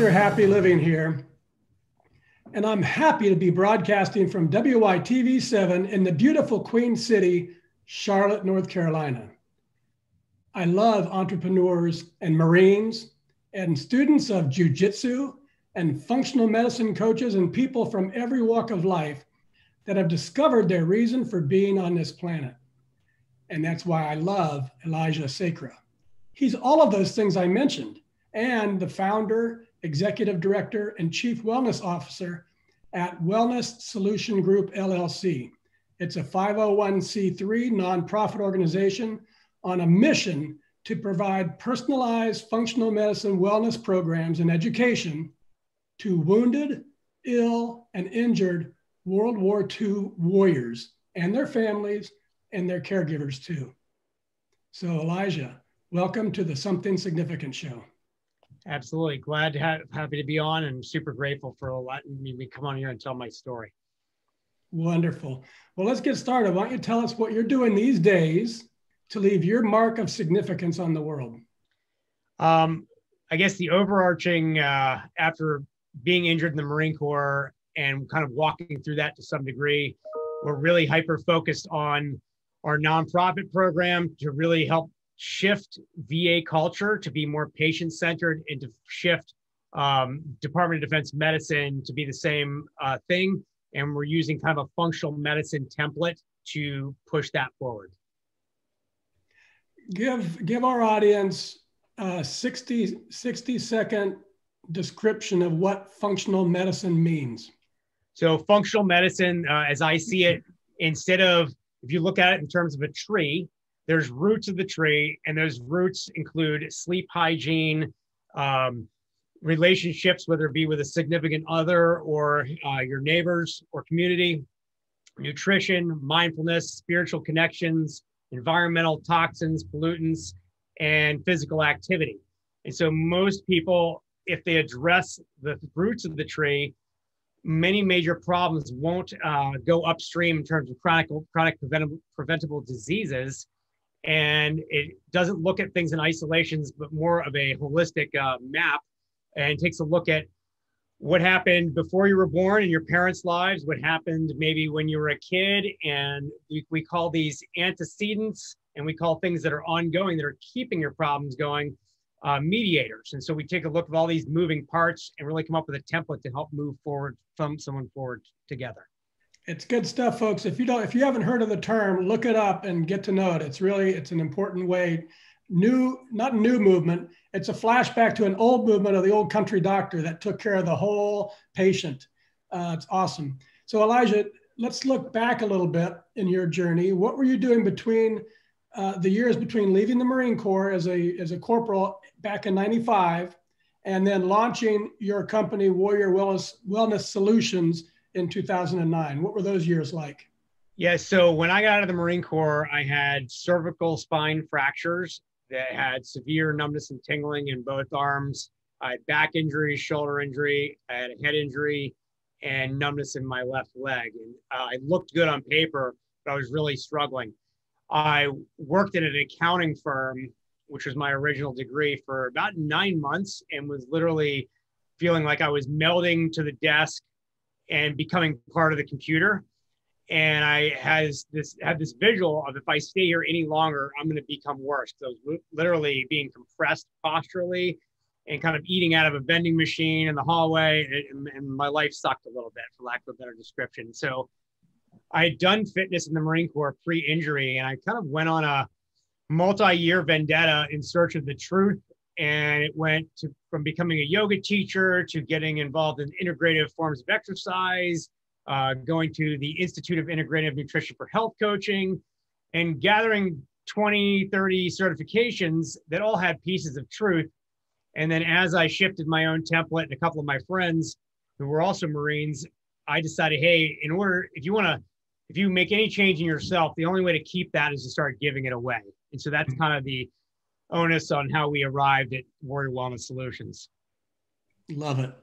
Mr. Happy Living here, and I'm happy to be broadcasting from WYTV7 in the beautiful Queen City, Charlotte, North Carolina. I love entrepreneurs and Marines and students of jiu-jitsu and functional medicine coaches and people from every walk of life that have discovered their reason for being on this planet. And that's why I love Elijah Sacra. He's all of those things I mentioned, and the founder, executive director, and chief wellness officer at Wellness Solution Group, LLC. It's a 501c3 nonprofit organization on a mission to provide personalized functional medicine wellness programs and education to wounded, ill, and injured World War II warriors and their families and their caregivers too. So Elijah, welcome to the Something Significant show. Absolutely. Happy to be on, and super grateful for letting me come on here and tell my story. Wonderful. Well, let's get started. Why don't you tell us what you're doing these days to leave your mark of significance on the world? I guess the overarching, after being injured in the Marine Corps and kind of walking through that to some degree, we're really hyper-focused on our nonprofit program to really help shift VA culture to be more patient-centered and to shift Department of Defense medicine to be the same thing. And we're using kind of a functional medicine template to push that forward. Give our audience a 60-second description of what functional medicine means. So functional medicine, as I see it, instead of, if you look at it in terms of a tree, there's roots of the tree, and those roots include sleep hygiene, relationships, whether it be with a significant other or your neighbors or community, nutrition, mindfulness, spiritual connections, environmental toxins, pollutants, and physical activity. And so most people, if they address the roots of the tree, many major problems won't go upstream in terms of chronic preventable diseases. And it doesn't look at things in isolations, but more of a holistic map, and takes a look at what happened before you were born in your parents' lives, what happened maybe when you were a kid, and we call these antecedents, and we call things that are ongoing, that are keeping your problems going, mediators. And so we take a look at all these moving parts and really come up with a template to help move forward from someone forward together. It's good stuff, folks. If you haven't heard of the term, look it up and get to know it. It's an important way. Not new movement. It's a flashback to an old movement of the old country doctor that took care of the whole patient. It's awesome. So Elijah, let's look back a little bit in your journey. What were you doing between the years between leaving the Marine Corps as a corporal back in '95 and then launching your company, Warrior Wellness Solutions, in 2009? What were those years like? Yeah, so when I got out of the Marine Corps, I had cervical spine fractures that had severe numbness and tingling in both arms. I had back injury, shoulder injury, I had a head injury, and numbness in my left leg. And I looked good on paper, but I was really struggling. I worked at an accounting firm, which was my original degree, for about 9 months, and was literally feeling like I was melding to the desk and becoming part of the computer. And I had this visual of, if I stay here any longer, I'm going to become worse. So I was literally being compressed posturally and kind of eating out of a vending machine in the hallway. And my life sucked a little bit, for lack of a better description. So I had done fitness in the Marine Corps pre-injury, and I kind of went on a multi-year vendetta in search of the truth. And it went from becoming a yoga teacher to getting involved in integrative forms of exercise, going to the Institute of Integrative Nutrition for Health Coaching, and gathering 20, 30 certifications that all had pieces of truth. And then as I shifted my own template, and a couple of my friends who were also Marines, I decided, hey, if you make any change in yourself, the only way to keep that is to start giving it away. And so that's kind of the onus on how we arrived at Warrior Wellness Solutions. Love it.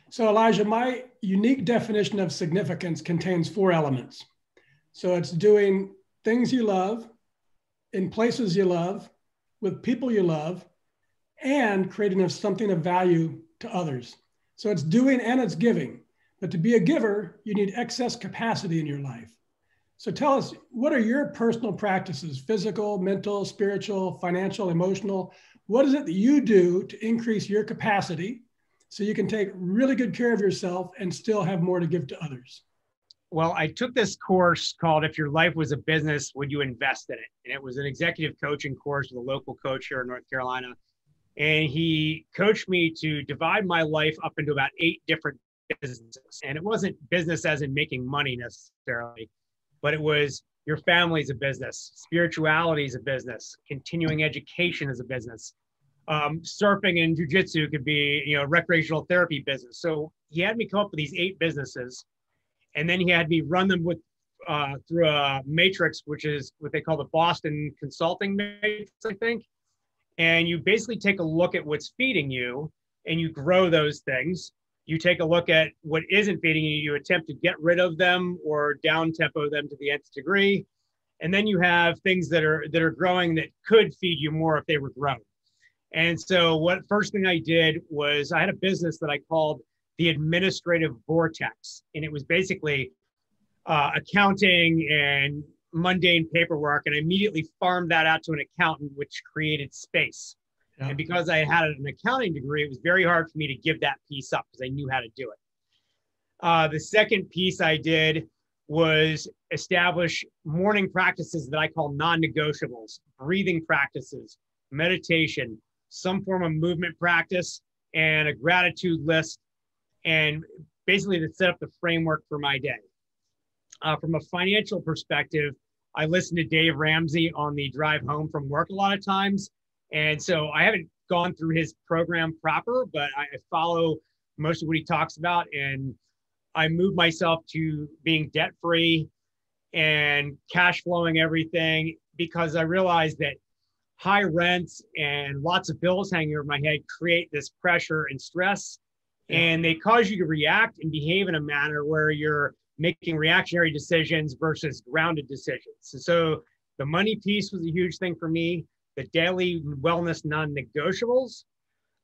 So Elijah, my unique definition of significance contains 4 elements. So it's doing things you love, in places you love, with people you love, and creating something of value to others. So it's doing and it's giving. But to be a giver, you need excess capacity in your life. So tell us, what are your personal practices? Physical, mental, spiritual, financial, emotional? What is it that you do to increase your capacity so you can take really good care of yourself and still have more to give to others? Well, I took this course called If Your Life Was a Business, Would You Invest in It? And it was an executive coaching course with a local coach here in North Carolina. And he coached me to divide my life up into about 8 different businesses. And it wasn't business as in making money necessarily, but it was your family's a business, spirituality is a business, continuing education is a business. Surfing and jujitsu could be, recreational therapy business. So he had me come up with these 8 businesses, and then he had me run them with through a matrix, which is what they call the Boston Consulting Matrix, I think. And you basically take a look at what's feeding you, and you grow those things. You take a look at what isn't feeding you, you attempt to get rid of them or down tempo them to the nth degree. And then you have things that are growing that could feed you more if they were grown. And so first thing I did was I had a business that I called the Administrative Vortex. And it was basically accounting and mundane paperwork. And I immediately farmed that out to an accountant, which created space. Yeah. And because I had an accounting degree, it was very hard for me to give that piece up because I knew how to do it. The second piece I did was establish morning practices that I call non-negotiables, breathing practices, meditation, some form of movement practice, and a gratitude list, and basically to set up the framework for my day. From a financial perspective, I listen to Dave Ramsey on the drive home from work a lot of times. And so I haven't gone through his program proper, but I follow most of what he talks about. And I move myself to being debt-free and cash flowing everything, because I realized that high rents and lots of bills hanging over my head create this pressure and stress. And they cause you to react and behave in a manner where you're making reactionary decisions versus grounded decisions. And so the money piece was a huge thing for me. The daily wellness non-negotiables.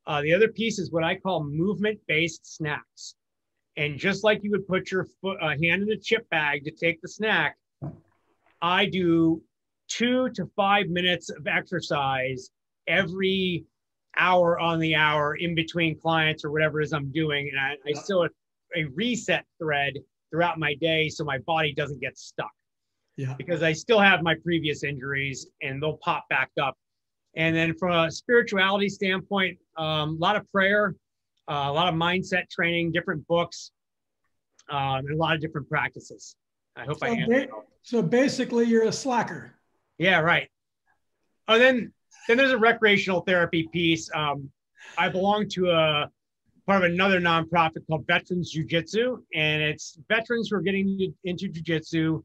The other piece is what I call movement-based snacks. And just like you would put your hand in a chip bag to take the snack, I do 2 to 5 minutes of exercise every hour on the hour in between clients or whatever it is I'm doing. And I still a reset thread throughout my day so my body doesn't get stuck. Yeah. Because I still have my previous injuries and they'll pop back up. And then from a spirituality standpoint, a lot of prayer, a lot of mindset training, different books, and a lot of different practices. I hope I answered. So basically you're a slacker. Yeah, right. Oh, then there's a recreational therapy piece. I belong to a part of another nonprofit called Veterans Jiu-Jitsu, and it's veterans who are getting into jiu-jitsu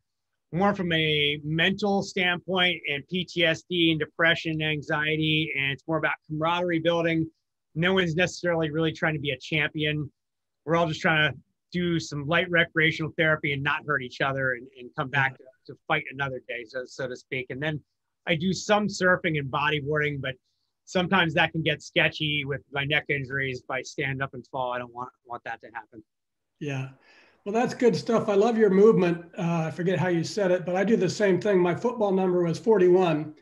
more from a mental standpoint and PTSD and depression and anxiety. And it's more about camaraderie building. No one's necessarily really trying to be a champion. We're all just trying to do some light recreational therapy and not hurt each other and come back to fight another day, so to speak. And then I do some surfing and bodyboarding, but sometimes that can get sketchy with my neck injuries. If I stand up and fall, I don't want that to happen. Yeah. Well, that's good stuff. I love your movement. I forget how you said it, but I do the same thing. My football number was 41.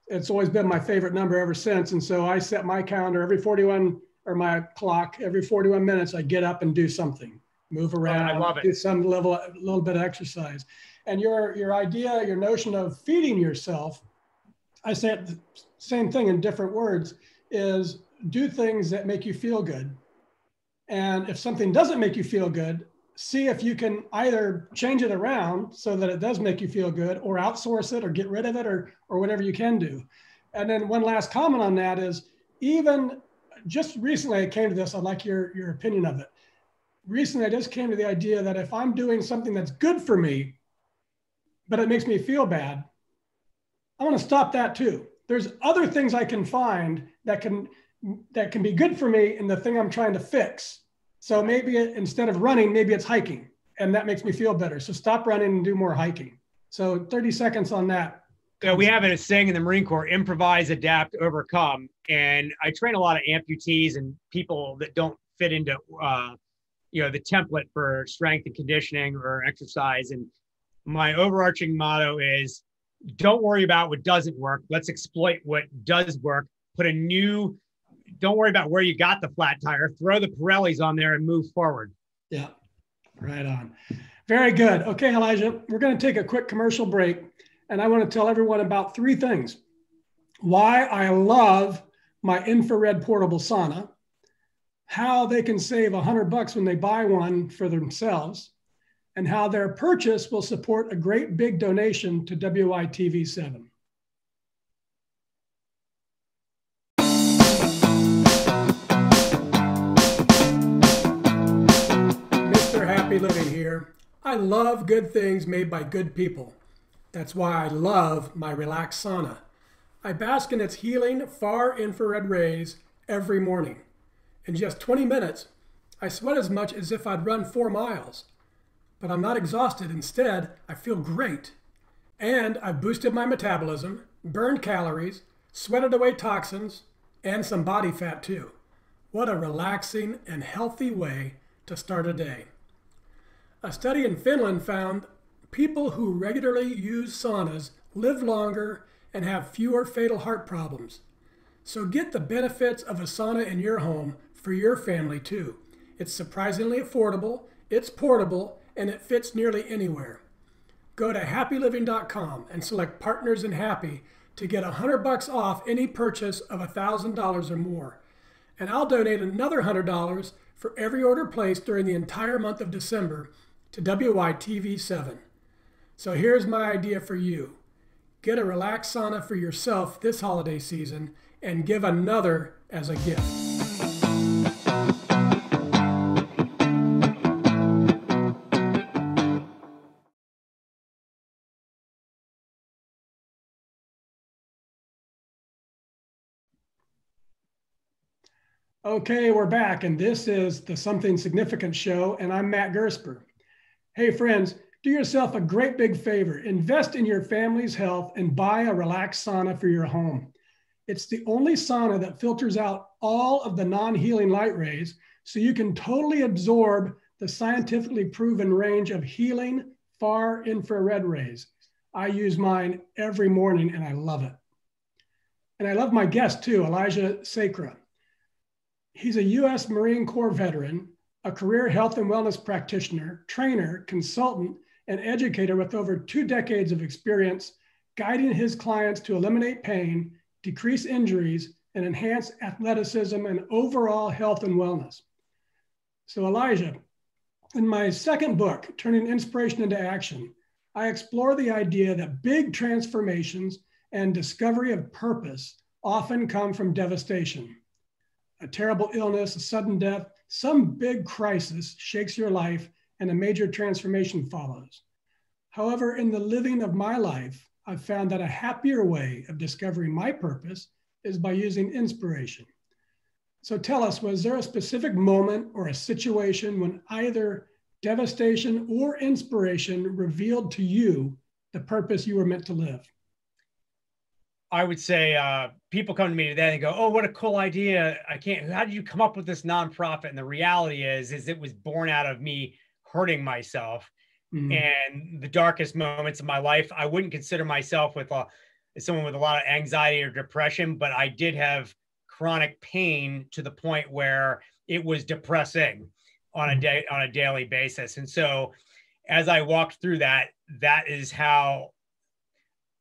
It's always been my favorite number ever since. And so I set my calendar every 41, or my clock, every 41 minutes, I get up and do something, move around, I love it. Do some a little bit of exercise. And your idea, your notion of feeding yourself, I said the same thing in different words, is do things that make you feel good. And if something doesn't make you feel good, see if you can either change it around so that it does make you feel good, or outsource it or get rid of it, or whatever you can do. And then one last comment on that is, even just recently I came to this, I'd like your opinion of it. Recently, I just came to the idea that if I'm doing something that's good for me, but it makes me feel bad, I want to stop that too. There's other things I can find that can be good for me in the thing I'm trying to fix. So maybe instead of running, maybe it's hiking, and that makes me feel better. So stop running and do more hiking. So 30 seconds on that. Yeah, we have a saying in the Marine Corps: improvise, adapt, overcome. And I train a lot of amputees and people that don't fit into, the template for strength and conditioning or exercise. And my overarching motto is, don't worry about what doesn't work. Let's exploit what does work. Don't worry about where you got the flat tire. Throw the Pirellis on there and move forward. Yeah, right on. Very good. Okay, Elijah, we're going to take a quick commercial break. And I want to tell everyone about 3 things. Why I love my infrared portable sauna, how they can save $100 when they buy one for themselves, and how their purchase will support a great big donation to WYTV7. Mr. Happy Living here. I love good things made by good people. That's why I love my Relax Sauna. I bask in its healing far infrared rays every morning. In just 20 minutes, I sweat as much as if I'd run 4 miles. But I'm not exhausted. Instead, I feel great. And I've boosted my metabolism, burned calories, sweated away toxins, and some body fat too. What a relaxing and healthy way to start a day. A study in Finland found people who regularly use saunas live longer and have fewer fatal heart problems. So get the benefits of a sauna in your home for your family too. It's surprisingly affordable, it's portable, and it fits nearly anywhere. Go to happyliving.com and select Partners in Happy to get $100 off any purchase of $1,000 or more. And I'll donate another $100 for every order placed during the entire month of December to WYTV7. So here's my idea for you. Get a relaxed sauna for yourself this holiday season and give another as a gift. Okay, we're back, and this is the Something Significant Show, and I'm Matt Gersper. Hey friends, do yourself a great big favor. Invest in your family's health and buy a relaxed sauna for your home. It's the only sauna that filters out all of the non-healing light rays so you can totally absorb the scientifically proven range of healing far infrared rays. I use mine every morning and I love it. And I love my guest too, Elijah Sacra. He's a U.S. Marine Corps veteran, a career health and wellness practitioner, trainer, consultant, and educator with over 2 decades of experience guiding his clients to eliminate pain, decrease injuries, and enhance athleticism and overall health and wellness. So Elijah, in my second book, Turning Inspiration into Action, I explore the idea that big transformations and discovery of purpose often come from devastation. A terrible illness, a sudden death, some big crisis shakes your life and a major transformation follows. However, in the living of my life, I've found that a happier way of discovering my purpose is by using inspiration. So tell us, was there a specific moment or a situation when either devastation or inspiration revealed to you the purpose you were meant to live? I would say people come to me today and go, "Oh, what a cool idea. How did you come up with this nonprofit?" And the reality is it was born out of me hurting myself. And the darkest moments of my life, I wouldn't consider myself someone with a lot of anxiety or depression, but I did have chronic pain to the point where it was depressing on a daily basis. And so as I walked through that is how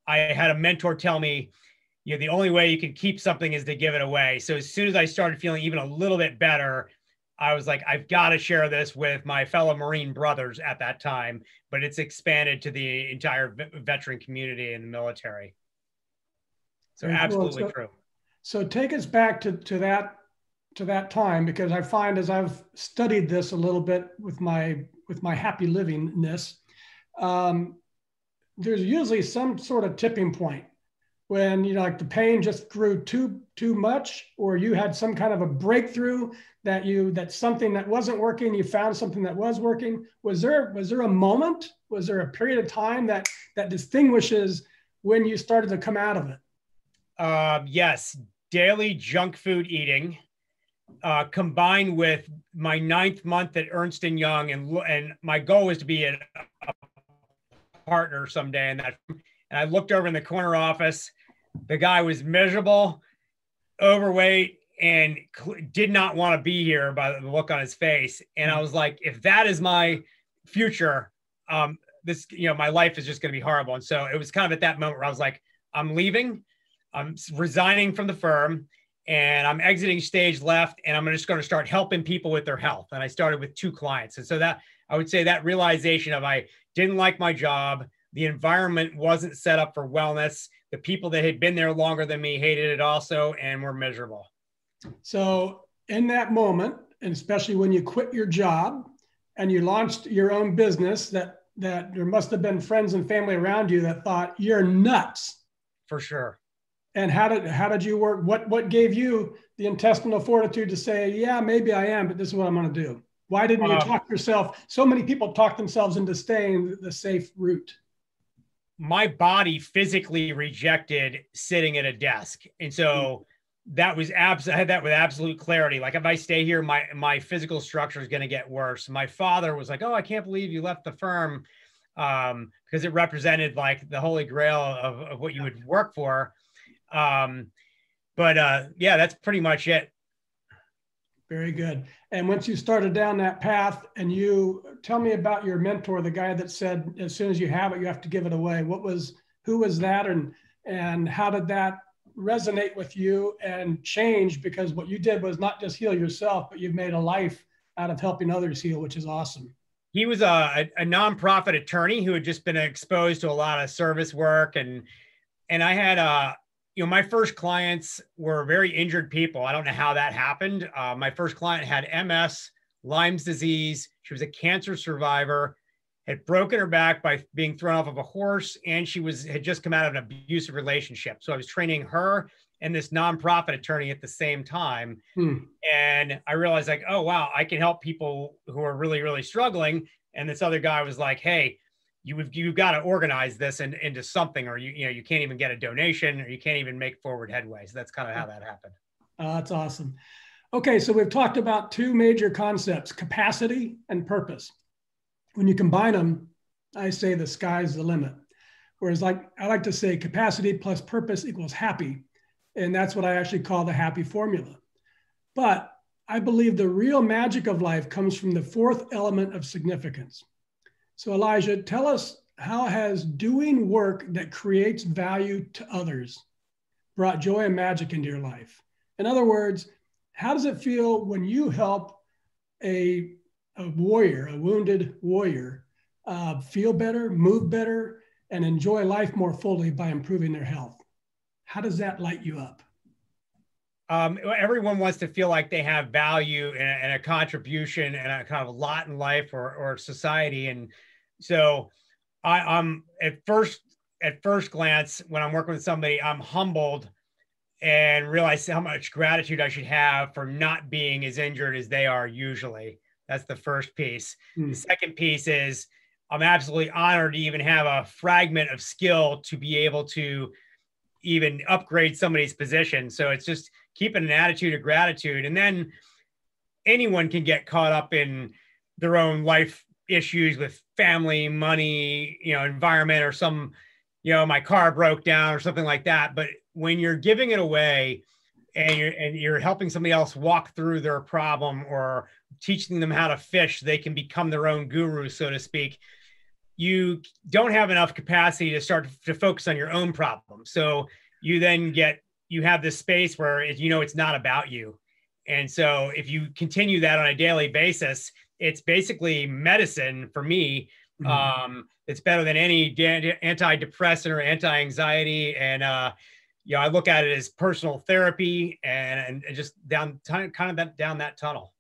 I had a mentor tell me, the only way you can keep something is to give it away. So as soon as I started feeling even a little bit better, I was like, I've got to share this with my fellow Marine brothers at that time, but it's expanded to the entire veteran community in the military. So absolutely true. So take us back to that time, because I find as I've studied this a little bit with my happy livingness, there's usually some sort of tipping point when like the pain just grew too much, or you had some kind of a breakthrough that something that wasn't working, you found something that was working. Was there a moment? Was there a period of time that distinguishes when you started to come out of it? Yes, daily junk food eating combined with my 9th month at Ernst & Young, and my goal was to be a partner someday in that. And I looked over in the corner office. The guy was miserable, overweight, and did not want to be here by the look on his face. And I was like, if that is my future, this, my life is just going to be horrible. And so it was kind of at that moment where I was like, I'm leaving, I'm resigning from the firm, and I'm exiting stage left, and I'm just going to start helping people with their health. And I started with 2 clients. And so that, I would say, that realization of, I didn't like my job, the environment wasn't set up for wellness, the people that had been there longer than me hated it also, and were miserable. So in that moment, and especially when you quit your job and you launched your own business, that there must have been friends and family around you that thought you're nuts. For sure. And how did you work? What gave you the intestinal fortitude to say, yeah, maybe I am, but this is what I'm going to do? Why didn't you talk yourself? So many people talk themselves into staying the safe route. My body physically rejected sitting at a desk. And so that was I had that with absolute clarity. Like, if I stay here, my physical structure is going to get worse. My father was like, oh, I can't believe you left the firm, because it represented like the holy grail of what you would work for. Yeah, that's pretty much it. Very good. And once you started down that path, and you tell me about your mentor, the guy that said, as soon as you have it, you have to give it away. Who was that? And how did that resonate with you and change? Because what you did was not just heal yourself, but you've made a life out of helping others heal, which is awesome. He was a nonprofit attorney who had just been exposed to a lot of service work. And I had, my first clients were very injured people. I don't know how that happened. My first client had MS, Lyme's disease. She was a cancer survivor, had broken her back by being thrown off of a horse, and she had just come out of an abusive relationship. So I was training her and this nonprofit attorney at the same time. And I realized, like, oh, wow, I can help people who are really, really struggling. And this other guy was like, hey, you've got to organize this into something, or you can't even get a donation, or you can't even make forward headway. So that's kind of how that happened. That's awesome. Okay, so we've talked about 2 major concepts, capacity and purpose. When you combine them, I say the sky's the limit. Whereas, like, I like to say capacity plus purpose equals happy. And that's what I actually call the happy formula. But I believe the real magic of life comes from the 4th element of significance. So Elijah, tell us, how has doing work that creates value to others brought joy and magic into your life? In other words, how does it feel when you help a warrior, a wounded warrior, feel better, move better, and enjoy life more fully by improving their health? How does that light you up? Everyone wants to feel like they have value and a contribution and a kind of a lot in life or society. And so I'm at first glance, when I'm working with somebody, I'm humbled and realize how much gratitude I should have for not being as injured as they are usually. That's the first piece. The second piece is I'm absolutely honored to even have a fragment of skill to be able to even upgrade somebody's position. So it's just keeping an attitude of gratitude. And then anyone can get caught up in their own life issues with family, money, environment, or some, my car broke down or something like that. But when you're giving it away and you're helping somebody else walk through their problem, or teaching them how to fish, they can become their own guru, so to speak. You don't have enough capacity to start to focus on your own problem. So you then you have this space where it's not about you. And so if you continue that on a daily basis, it's basically medicine for me. It's better than any antidepressant or anti-anxiety. And, I look at it as personal therapy and just down that tunnel.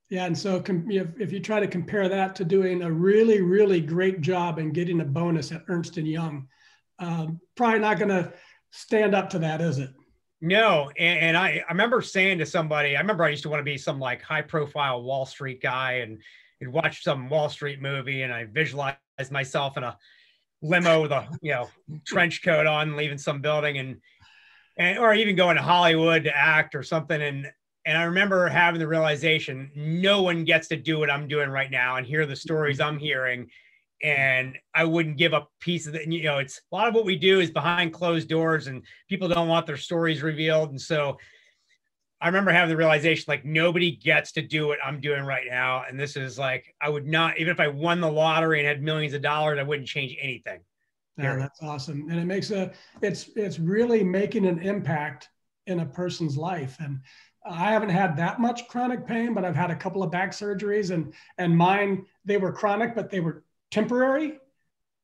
Yeah. And so if you try to compare that to doing a really, really great job and getting a bonus at Ernst & Young, probably not going to stand up to that, is it? No. And I remember saying to somebody, I used to want to be some like high profile Wall Street guy, and I'd watch some Wall Street movie, and I visualized myself in a limo with a, trench coat on, leaving some building, and or even going to Hollywood to act or something. And I remember having the realization, no one gets to do what I'm doing right now and hear the stories I'm hearing. And I wouldn't give up a piece of it. You know, it's a lot of what we do is behind closed doors and people don't want their stories revealed. And so I remember having the realization, like, nobody gets to do what I'm doing right now. And this is like, I would not, even if I won the lottery and had millions of dollars, I wouldn't change anything. Yeah, that's awesome. And it makes it's really making an impact in a person's life. And I haven't had that much chronic pain, but I've had a couple of back surgeries, and mine, they were chronic, but they were temporary.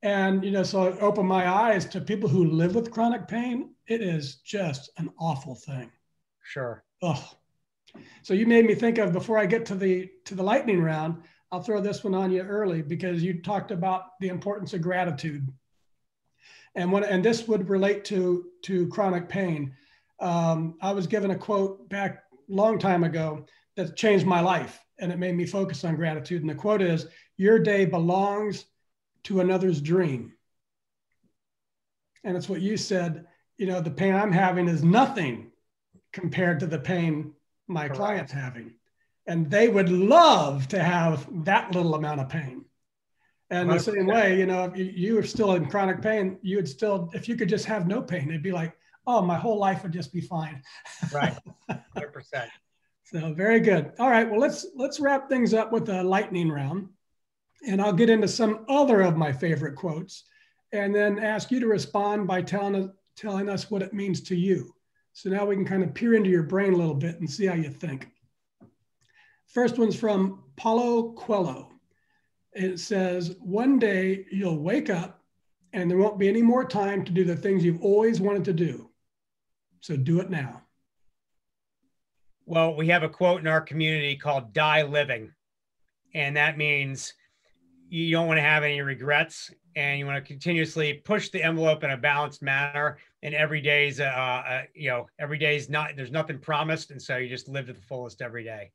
And, you know, so it opened my eyes to people who live with chronic pain. It is just an awful thing. Sure. Oh, so you made me think of, before I get to the lightning round, I'll throw this one on you early, because you talked about the importance of gratitude. And this would relate to chronic pain. I was given a quote back a long time ago that changed my life, and it made me focus on gratitude. And the quote is, "Your day belongs to another's dream." And it's what you said, you know, the pain I'm having is nothing compared to the pain my client's having. And they would love to have that little amount of pain. And 100%. The same way, you know, if you were still in chronic pain, you would still, if you could just have no pain, it'd be like, oh, my whole life would just be fine. Right. 100%. So very good. All right. Well, let's wrap things up with a lightning round. And I'll get into some other of my favorite quotes, and then ask you to respond by telling us what it means to you. So now we can kind of peer into your brain a little bit and see how you think. First one's from Paulo Coelho. It says, "One day you'll wake up and there won't be any more time to do the things you've always wanted to do. So do it now." Well, we have a quote in our community called "die living." And that means you don't want to have any regrets, and you want to continuously push the envelope in a balanced manner. And every day's, every day's not, there's nothing promised. And so you just live to the fullest every day.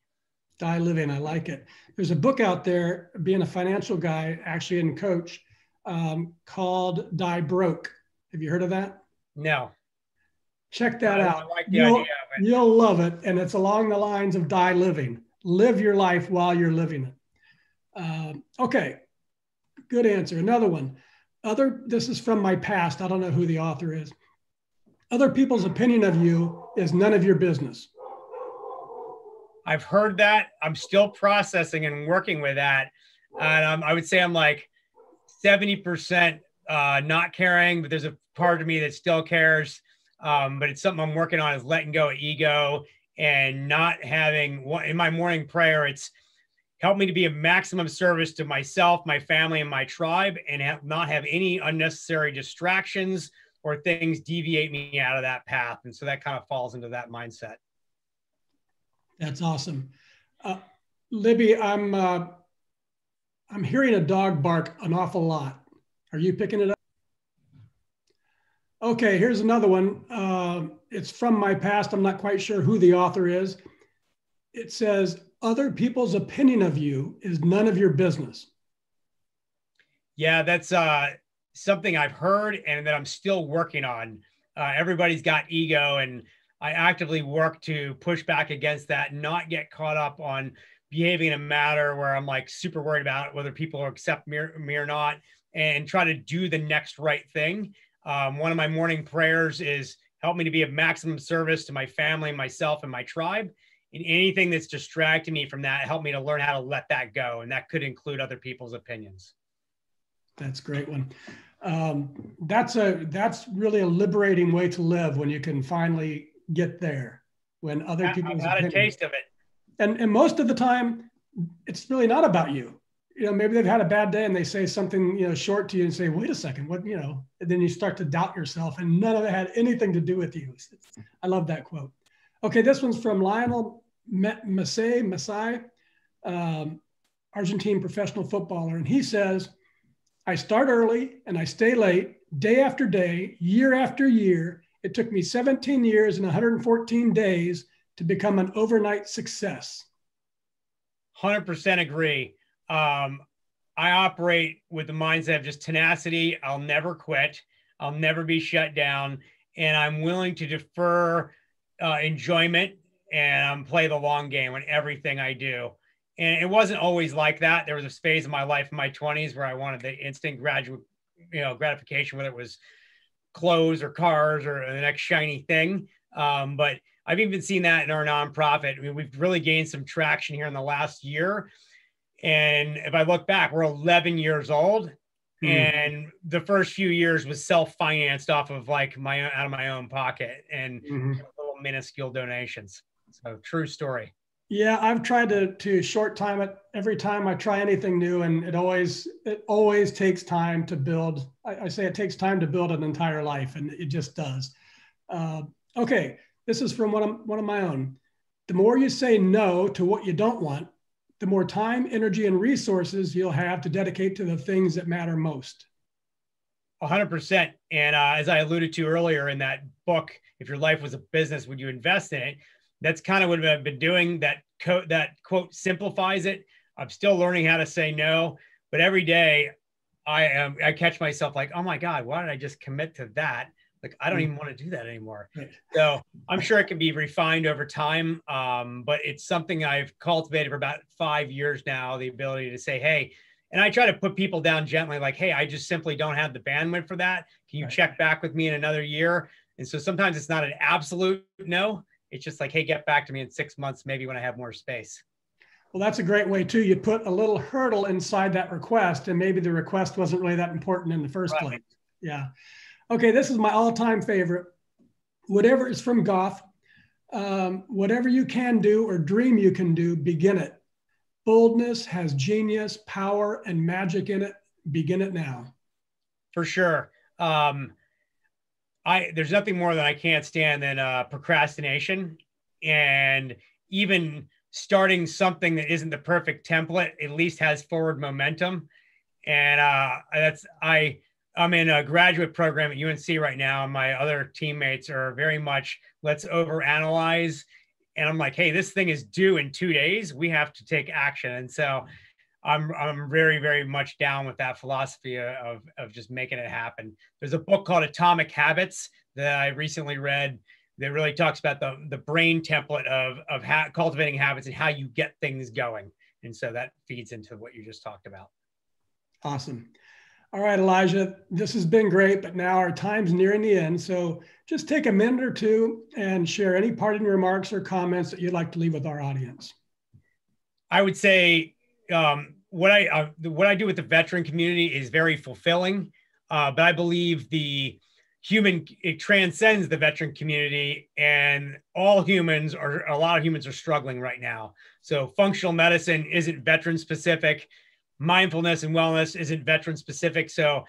Die living. I like it. There's a book out there, being a financial guy, actually, and coach, called Die Broke. Have you heard of that? No. Check that out. I like the idea of it. You'll love it. And it's along the lines of die living. Live your life while you're living it. Okay. Good answer. Another one. This is from my past. I don't know who the author is. Other people's opinion of you is none of your business. I've heard that. I'm still processing and working with that. And I would say I'm like 70% not caring, but there's a part of me that still cares. But it's something I'm working on, is letting go of ego and not having, in my morning prayer, it's help me to be a maximum service to myself, my family, and my tribe, and not have any unnecessary distractions or things deviate me out of that path. And so that kind of falls into that mindset. That's awesome. Libby, I'm hearing a dog bark an awful lot. Are you picking it up? Okay, here's another one. It's from my past. I'm not quite sure who the author is. It says, other people's opinion of you is none of your business. Yeah, that's something I've heard and that I'm still working on. Everybody's got ego, and I actively work to push back against that and not get caught up on behaving in a matter where I'm like super worried about whether people will accept me or not, and try to do the next right thing. One of my morning prayers is help me to be of maximum service to my family, myself, and my tribe. And anything that's distracting me from that, help me to learn how to let that go. And that could include other people's opinions. That's a great one. That's really a liberating way to live, when you can finally get there, when other people's I've had a taste of it. And most of the time, it's really not about you. You know, maybe they've had a bad day and they say something, you know, short to you, and say, wait a second, what, you know, and then you start to doubt yourself, and none of it had anything to do with you. I love that quote. Okay, this one's from Lionel Messi, Argentine professional footballer. And he says, I start early and I stay late, day after day, year after year. It took me 17 years and 114 days to become an overnight success. 100% agree. I operate with the mindset of just tenacity. I'll never quit. I'll never be shut down. And I'm willing to defer enjoyment and I'm play the long game on everything I do. And it wasn't always like that. There was a phase of my life in my 20s where I wanted the instant gratification, whether it was clothes or cars or the next shiny thing. But I've even seen that in our nonprofit. I mean, we've really gained some traction here in the last year. And if I look back, we're 11 years old. And the first few years was self-financed off of like out of my own pocket and little minuscule donations. So true story. Yeah, I've tried to short time it every time I try anything new, and it always takes time to build. I say it takes time to build an entire life, and it just does. Okay, this is from one of my own. The more you say no to what you don't want, the more time, energy, and resources you'll have to dedicate to the things that matter most. 100%. And as I alluded to earlier in that book, if your life was a business, would you invest in it? That's kind of what I've been doing. That quote simplifies it. I'm still learning how to say no, but every day I catch myself like, oh my God, why did I just commit to that? Like, I don't even want to do that anymore. So I'm sure it can be refined over time. But it's something I've cultivated for about 5 years now, the ability to say, hey, and I try to put people down gently, like, hey, I just simply don't have the bandwidth for that. Can you check back with me in another year? And so sometimes it's not an absolute no. It's just like, hey, get back to me in 6 months, maybe when I have more space. Well, that's a great way too. You put a little hurdle inside that request, and maybe the request wasn't really that important in the first place. Yeah. Okay, this is my all-time favorite. Whatever is from Goff, whatever you can do or dream you can do, begin it. Boldness has genius, power, and magic in it. Begin it now. For sure. There's nothing more that I can't stand than procrastination, and even starting something that isn't the perfect template at least has forward momentum. And I'm in a graduate program at UNC right now, and my other teammates are very much, let's overanalyze. And I'm like, hey, this thing is due in 2 days. We have to take action. And so I'm very, very much down with that philosophy of just making it happen. There's a book called Atomic Habits that I recently read that really talks about the brain template of cultivating habits and how you get things going. And so that feeds into what you just talked about. Awesome. All right, Elijah, this has been great, but now our time's nearing the end. So just take a minute or two and share any parting remarks or comments that you'd like to leave with our audience. I would say what I do with the veteran community is very fulfilling, but I believe it transcends the veteran community, and a lot of humans are struggling right now. So functional medicine isn't veteran specific. Mindfulness and wellness isn't veteran specific. So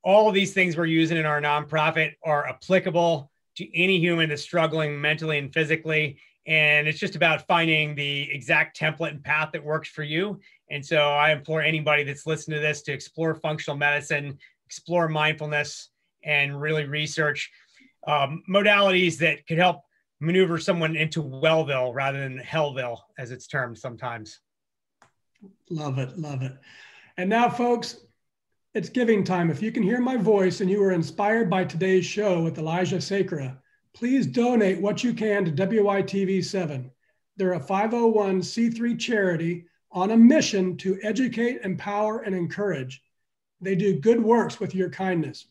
all of these things we're using in our nonprofit are applicable to any human that's struggling mentally and physically. And it's just about finding the exact template and path that works for you. And so I implore anybody that's listening to this to explore functional medicine, explore mindfulness, and really research modalities that could help maneuver someone into Wellville rather than Hellville, as it's termed sometimes. Love it. Love it. And now, folks, it's giving time. If you can hear my voice and you were inspired by today's show with Elijah Sacra, please donate what you can to WYTV7. They're a 501c3 charity on a mission to educate, empower, and encourage. They do good works with your kindness.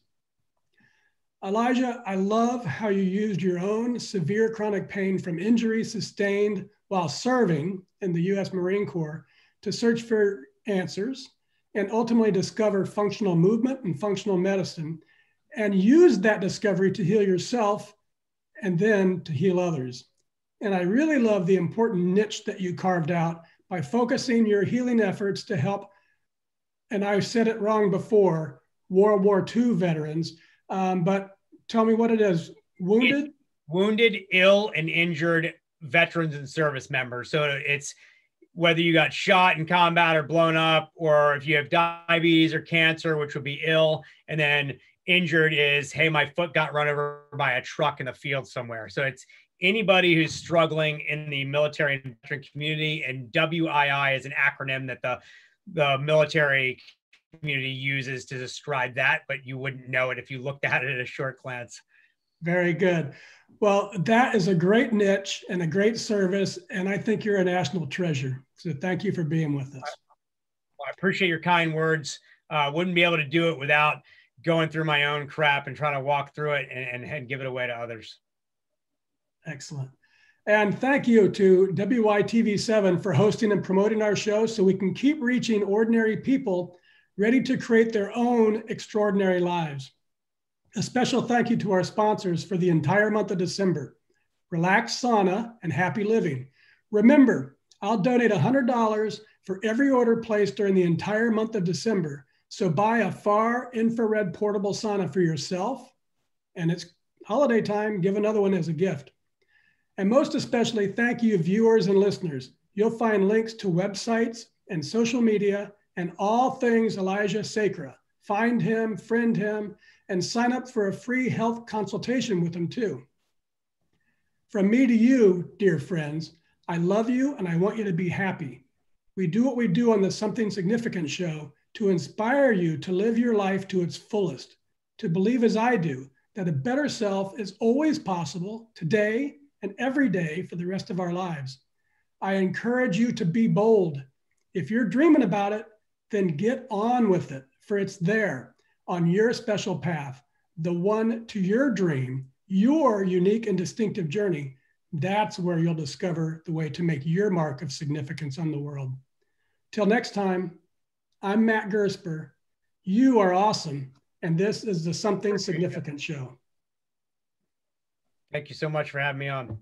Elijah, I love how you used your own severe chronic pain from injury sustained while serving in the U.S. Marine Corps to search for answers and ultimately discover functional movement and functional medicine, and use that discovery to heal yourself and then to heal others. And I really love the important niche that you carved out by focusing your healing efforts to help, and I've said it wrong before, World War II veterans, but tell me what it is. Wounded, ill, and injured veterans and service members. So it's whether you got shot in combat or blown up, or if you have diabetes or cancer, which would be ill, and then injured is, hey, my foot got run over by a truck in the field somewhere. So it's anybody who's struggling in the military and veteran community, and WII is an acronym that the military community uses to describe that, but you wouldn't know it if you looked at it at a short glance. Very good. Well, that is a great niche and a great service, and I think you're a national treasure. So thank you for being with us. Well, I appreciate your kind words. Wouldn't be able to do it without going through my own crap and trying to walk through it and give it away to others. Excellent. And thank you to WYTV7 for hosting and promoting our show so we can keep reaching ordinary people ready to create their own extraordinary lives. A special thank you to our sponsors for the entire month of December, Relax Sauna and Happy Living. Remember, I'll donate $100 for every order placed during the entire month of December. So buy a far infrared portable sauna for yourself, and it's holiday time, give another one as a gift. And most especially, thank you, viewers and listeners. You'll find links to websites and social media and all things Elijah Sacra. Find him, friend him, and sign up for a free health consultation with him too. From me to you, dear friends, I love you and I want you to be happy. We do what we do on the Something Significant show to inspire you to live your life to its fullest, to believe as I do that a better self is always possible today and every day for the rest of our lives. I encourage you to be bold. If you're dreaming about it, then get on with it, for it's there on your special path, the one to your dream, your unique and distinctive journey. That's where you'll discover the way to make your mark of significance on the world. Till next time, I'm Matt Gersper. You are awesome, and this is the Something Significant show. Thank you so much for having me on.